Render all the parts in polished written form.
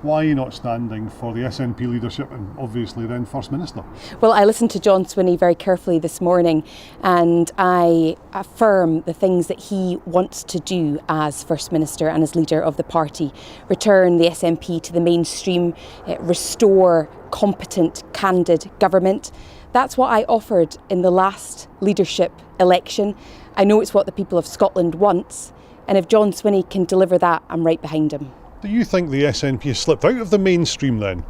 Why are you not standing for the SNP leadership and obviously then First Minister? Well, I listened to John Swinney very carefully this morning, and I affirm the things that he wants to do as First Minister and as leader of the party. Return the SNP to the mainstream, restore competent, candid government. That's what I offered in the last leadership election. I know it's what the people of Scotland wants, and if John Swinney can deliver that, I'm right behind him. Do you think the SNP has slipped out of the mainstream then?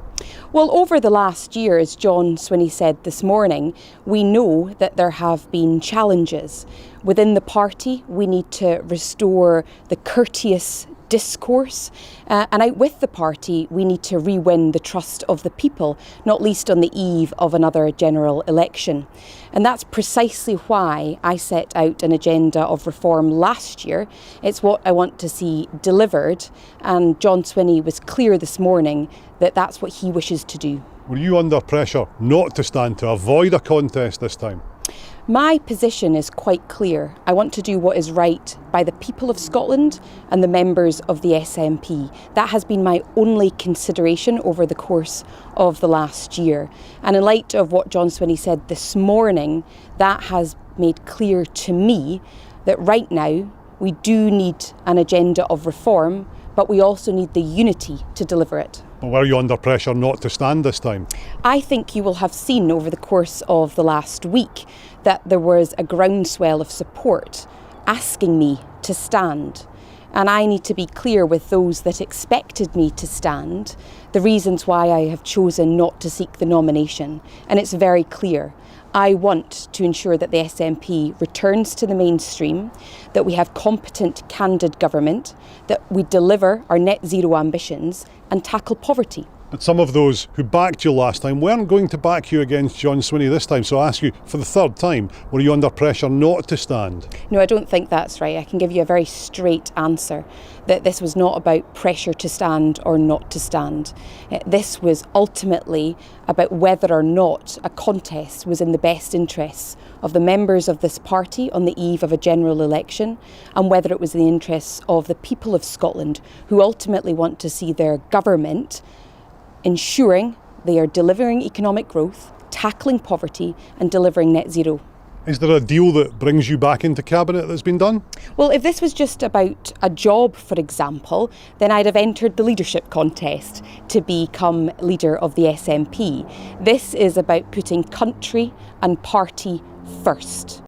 Well, over the last year, as John Swinney said this morning, we know that there have been challenges. Within the party, we need to restore the courteous discourse, and out with the party, we need to re-win the trust of the people, not least on the eve of another general election. And that's precisely why I set out an agenda of reform last year. It's what I want to see delivered, and John Swinney was clear this morning that that's what he wishes to do. Were you under pressure not to stand, to avoid a contest this time? My position is quite clear. I want to do what is right by the people of Scotland and the members of the SNP. That has been my only consideration over the course of the last year. And in light of what John Swinney said this morning, that has made clear to me that right now we do need an agenda of reform, but we also need the unity to deliver it. But were you under pressure not to stand this time? I think you will have seen over the course of the last week that there was a groundswell of support asking me to stand. And I need to be clear with those that expected me to stand, the reasons why I have chosen not to seek the nomination. And it's very clear. I want to ensure that the SNP returns to the mainstream, that we have competent, candid government, that we deliver our net zero ambitions and tackle poverty. But some of those who backed you last time weren't going to back you against John Swinney this time. So I ask you for the third time, were you under pressure not to stand? No, I don't think that's right. I can give you a very straight answer that this was not about pressure to stand or not to stand. This was ultimately about whether or not a contest was in the best interests of the members of this party on the eve of a general election, and whether it was in the interests of the people of Scotland who ultimately want to see their government ensuring they are delivering economic growth, tackling poverty and delivering net zero. Is there a deal that brings you back into cabinet that's been done? Well, if this was just about a job, for example, then I'd have entered the leadership contest to become leader of the SNP. This is about putting country and party first.